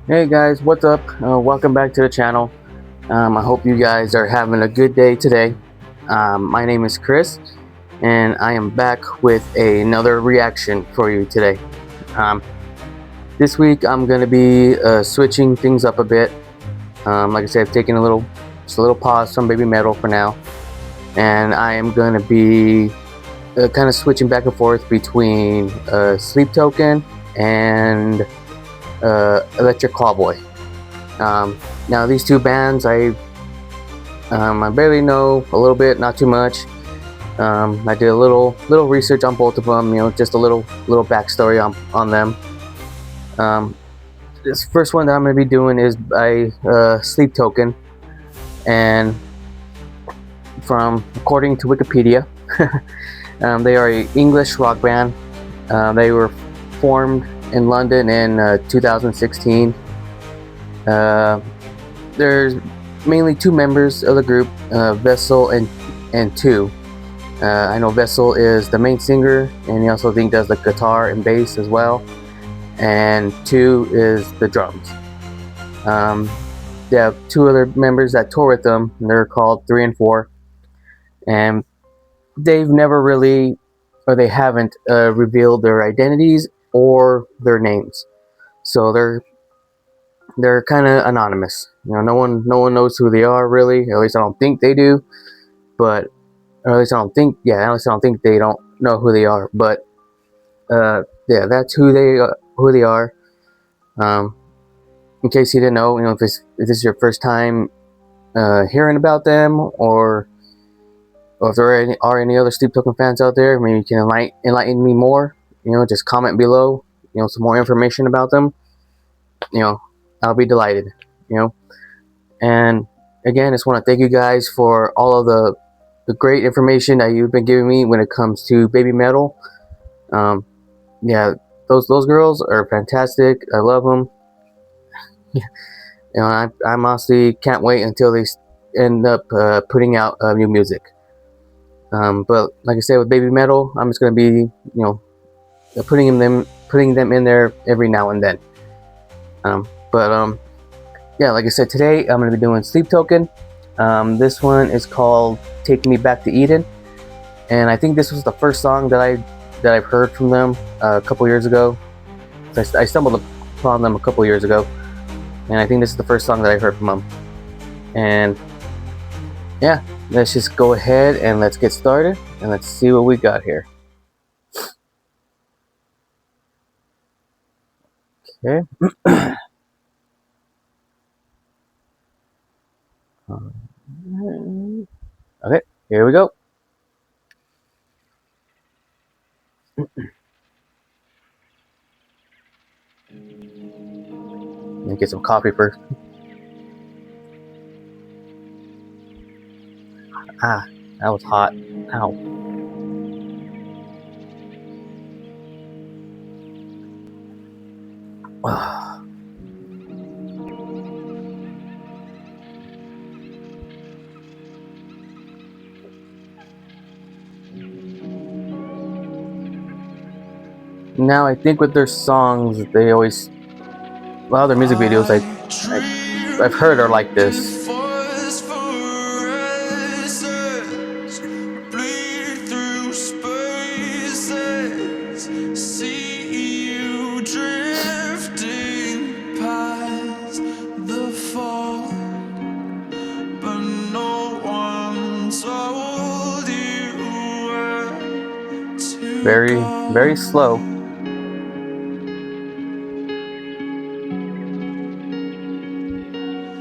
Hey guys, what's up? Welcome back to the channel. I hope you guys are having a good day today. My name is Chris, and I am back with another reaction for you today. Um, this week I'm going to be switching things up a bit. Like I said, I've taken just a little pause from Baby Metal for now, and I am going to be kind of switching back and forth between Sleep Token and Electric Callboy. Now these two bands I barely know a little bit, not too much. I did a little research on both of them, just a little backstory on them. This first one that I'm going to be doing is by Sleep Token, and according to Wikipedia, they are an English rock band. They were formed in London in 2016. There's mainly two members of the group, Vessel and Two. I know Vessel is the main singer, and he also does the guitar and bass as well. And Two is the drums. They have two other members that tour with them, and they're called Three and Four. And they've never really, or they haven't revealed their identities or their names. So they're kind of anonymous. No one knows who they are really. At least I don't think they do. But or at least I don't think they don't know who they are. But yeah, that's who they are. In case you didn't know, if this is your first time hearing about them, or if there are any other Sleep Token fans out there, maybe you can enlighten me more. Just comment below. Some more information about them. I'll be delighted. And again, I just want to thank you guys for all of the great information that you've been giving me when it comes to Baby Metal. Yeah, those girls are fantastic. I love them. I honestly can't wait until they end up putting out new music. But like I said, with Baby Metal, I'm just gonna be putting them in there every now and then. Yeah, like I said, today I'm going to be doing Sleep Token. This one is called Take Me Back to Eden, and I think this was the first song that I've heard from them a couple years ago. I stumbled upon them a couple years ago, and I think this is the first song that I heard from them. And yeah, let's just go ahead and let's get started, and let's see what we got here. Okay. Okay, here we go. Let me get some coffee first. Ah, that was hot. Ow. Now I think with their songs, they always, a lot of their music videos I've heard are like this. Very, very slow.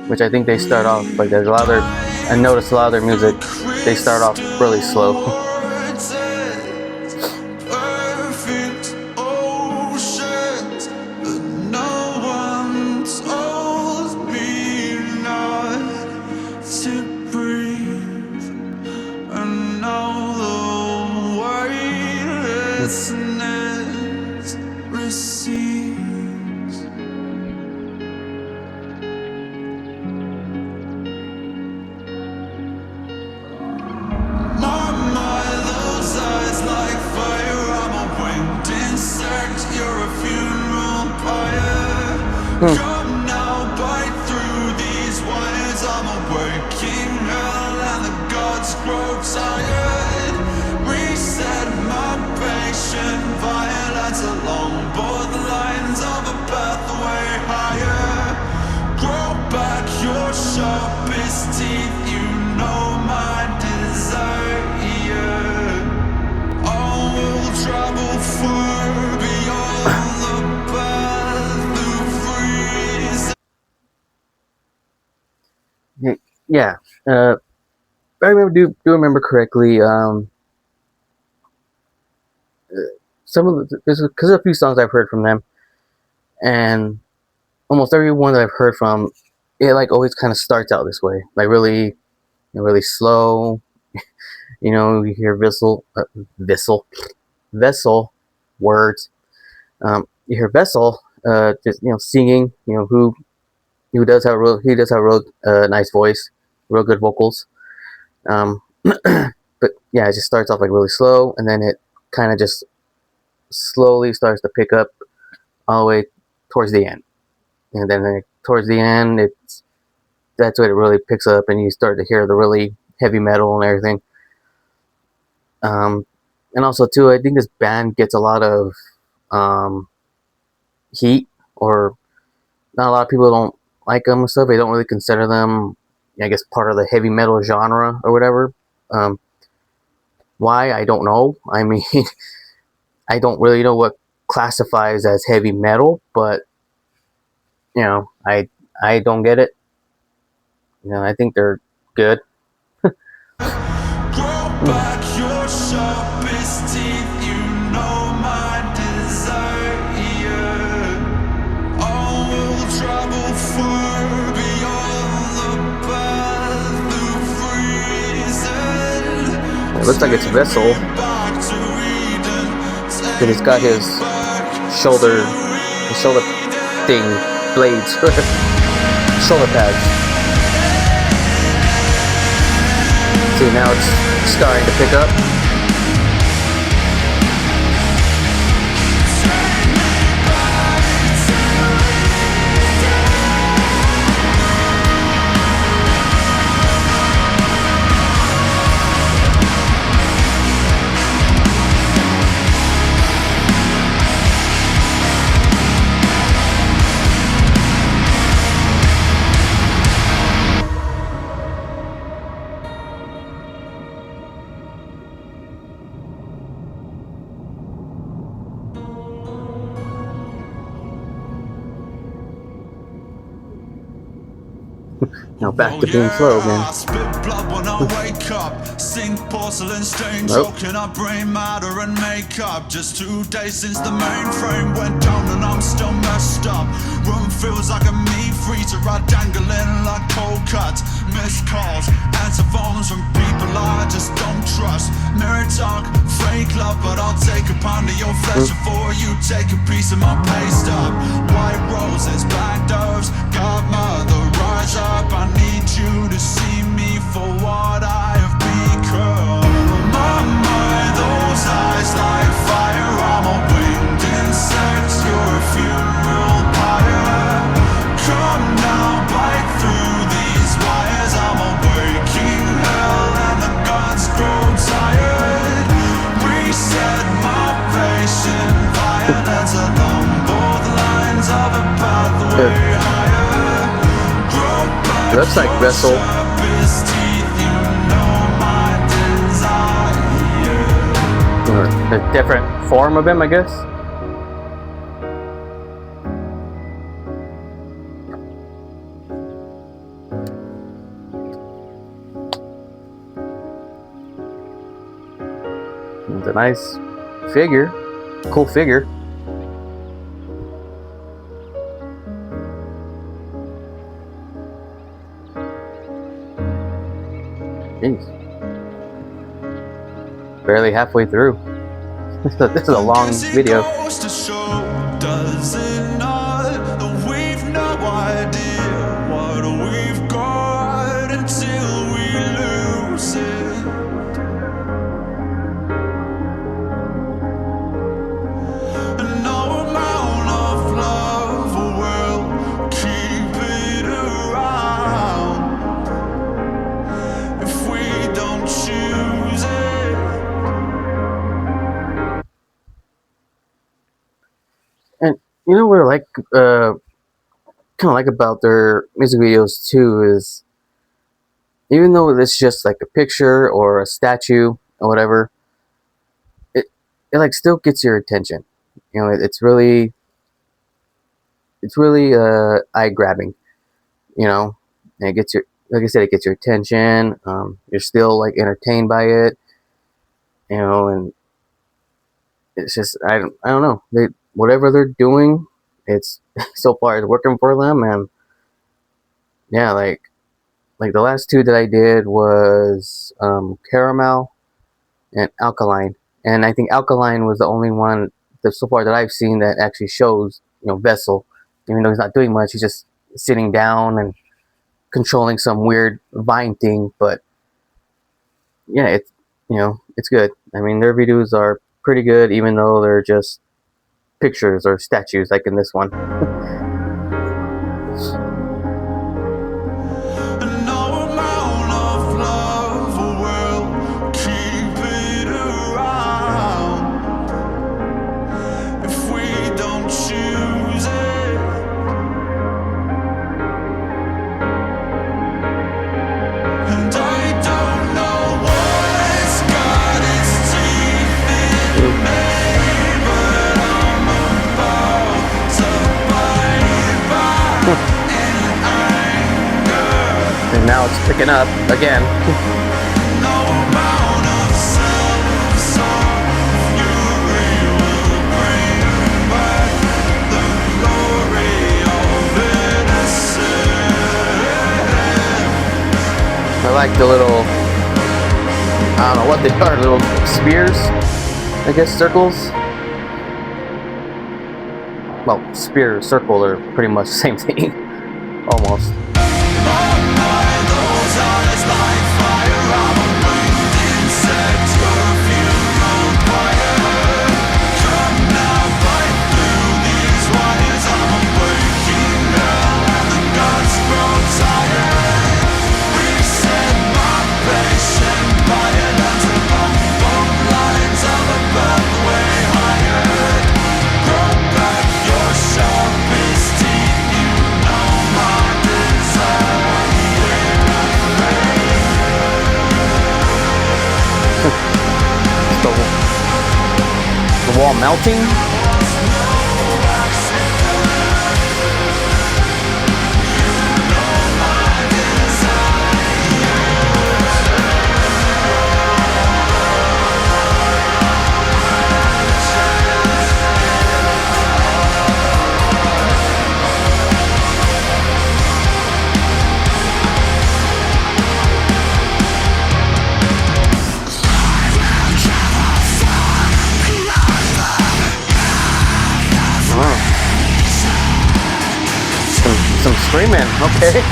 Which I think they start off like there's a lot of their. I noticed a lot of their music. They start off really slow. sharpest teeth, you know my desire. All will travel far beyond the path of freeze. Yeah, I remember do remember correctly. Some of there's because a few songs I've heard from them, and almost every one that I've heard from, it like always kind of starts out this way, like really, really slow. You hear vessel words. You hear vessel, just singing. He does have a real nice voice, real good vocals. Um, but yeah, it just starts off like really slow, and then it kind of just slowly starts to pick up all the way towards the end, and then towards the end, that's when it really picks up, and you start to hear the really heavy metal and everything. Um, and also too, I think this band gets a lot of um, heat, or not a lot of people don't like them and stuff. They don't really consider them, I guess, part of the heavy metal genre or whatever. Um, why, I don't know. I mean, I don't really know what classifies as heavy metal, but I don't get it. I think they're good. Grow back your sharpest teeth, you know my desire. All will travel far beyond the path of freezing. It looks like it's Vessel, because it's got shoulder shoulder thing, blades, shoulder pads. See, now it's starting to pick up. Now back to being slow again. I spit blood when I wake up. Sink porcelain stain, Nope. choking up brain matter and makeup. Just 2 days since the mainframe went down and I'm still messed up. Room feels like a meat freezer, I dangling like cold cuts. Missed calls, answer phones from people I just don't trust. Mirror talk, fake love, but I'll take a pound of your flesh before you take a piece of my pay stub. White roses, black doves, godmother, rise up. I need you to see me for what I have become. My mind, those eyes like fire. I'm a winged insect, you're a funeral pyre. Come now, bite through these wires. I'm a waking hell and the gods grow tired. Reset my patient violence along both lines of a pathway higher. It looks like Vessel. Or a different form of him, I guess. It's a nice figure. Cool figure. Jeez. Barely halfway through. This is a long video. Does it not that we've no idea what we've got until we lose it? And no amount of love will keep it around if we don't choose it. And what I like kind of like about their music videos too is, even though it's just like a picture or a statue or whatever, it it like still gets your attention. You know, it's really eye grabbing. You know, and it gets your, like I said, it gets your attention. You're still like entertained by it. You know, and it's just I don't know, they, whatever they're doing, it's so far it's working for them. And yeah, like the last two that I did was caramel and alkaline, and I think alkaline was the only one that so far that I've seen that actually shows, you know, Vessel, even though he's not doing much, he's just sitting down and controlling some weird vine thing. But yeah, it's, you know, it's good. I mean, their videos are pretty good, even though they're just pictures or statues, like in this one. And no amount of love will keep it around if we don't choose it. And I don't know what's got its teeth in me, but I'm about to bite back in anger. And now it's picking up again. No amount of self-absorbed fury will bring back the glory of innocence. I like the little, I don't know what they are, little spears, I guess, circles. Well, spear, circle are pretty much the same thing, almost. Those eyes like fire, I'm a winged insect, perfume on fire. Come now, bite through these wires, I'm a waking girl and the gods grow tired. Reset my patient violence along both lines of a pathway higher. Grow back your sharpest teeth, you know my desire. The wall melting. Some screaming, okay.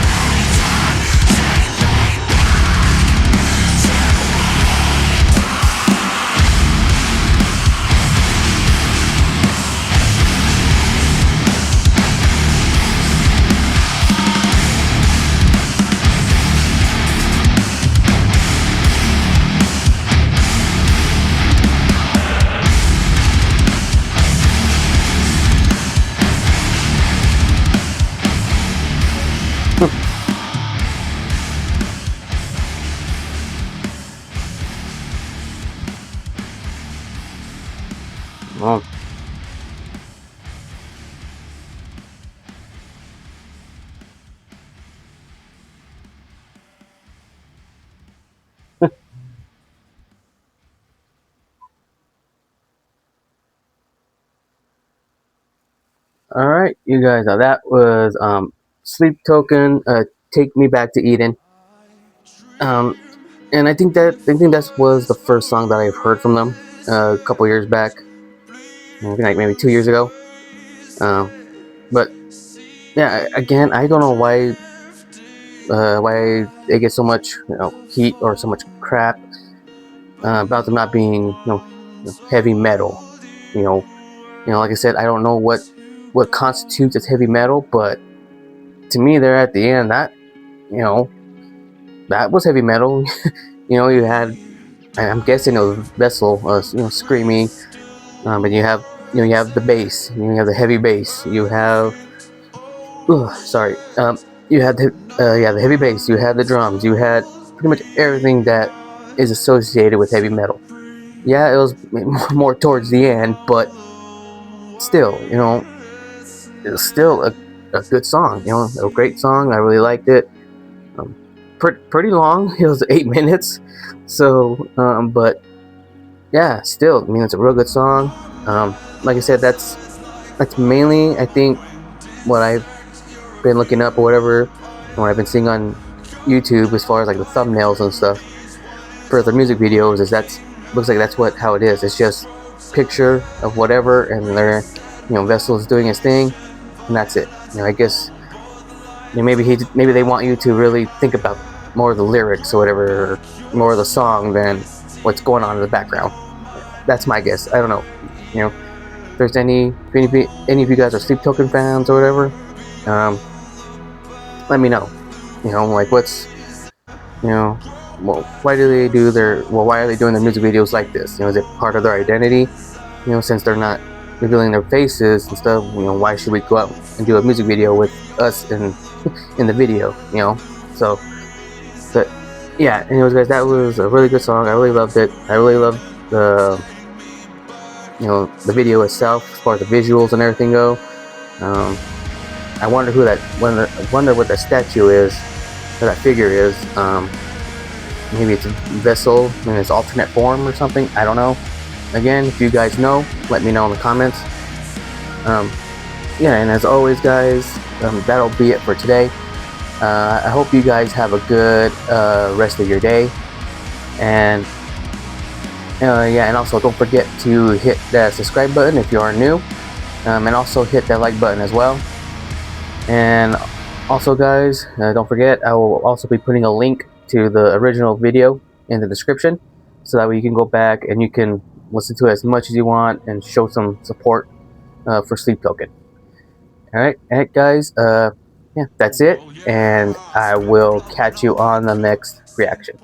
Oh. All right, you guys. Now that was Sleep Token. Take Me Back to Eden. And I think that was the first song that I've heard from them a couple years back. I think like maybe 2 years ago. But yeah, again, I don't know why they get so much, you know, heat or so much crap about them not being, you know, heavy metal. You know, like I said, I don't know what constitutes as heavy metal, but to me, they're at the end, that, you know, that was heavy metal. You know, you had, I'm guessing it was Vessel, you know, screaming, but you have the bass, you have the heavy bass, you have ugh, sorry. You had the heavy bass, you had the drums, you had pretty much everything that is associated with heavy metal. Yeah, it was more towards the end, but still, it was still a good song. A great song. I really liked it. Um, pretty long. It was 8 minutes. So, but yeah, still, I mean, it's a real good song. Like I said, that's mainly, I think, what I've been looking up or whatever, what I've been seeing on YouTube as far as like the thumbnails and stuff for the music videos is looks like that's how it is. It's just picture of whatever, and they're, Vessel's doing his thing, and that's it. I guess, maybe they want you to really think about more of the lyrics or whatever, or more of the song than what's going on in the background. That's my guess. I don't know. If there's any of you guys are Sleep Token fans or whatever, let me know. Like what's, well, why do they do why are they doing their music videos like this? Is it part of their identity? Since they're not revealing their faces and stuff, why should we go out and do a music video with us in the video? So, but yeah, anyways, guys, that was a really good song. I really loved it. I really loved the the video itself as far as the visuals and everything go. I wonder wonder what that statue is, or that figure is. Maybe it's a vessel in its alternate form or something. I don't know. Again, if you guys know, let me know in the comments. Yeah, and as always, guys, that'll be it for today. I hope you guys have a good rest of your day, and yeah, and also don't forget to hit that subscribe button if you are new, and also hit that like button as well. And also, guys, don't forget, I will also be putting a link to the original video in the description, so that way you can go back and you can listen to it as much as you want and show some support for Sleep Token. All right, guys. Yeah, that's it, and I will catch you on the next reaction.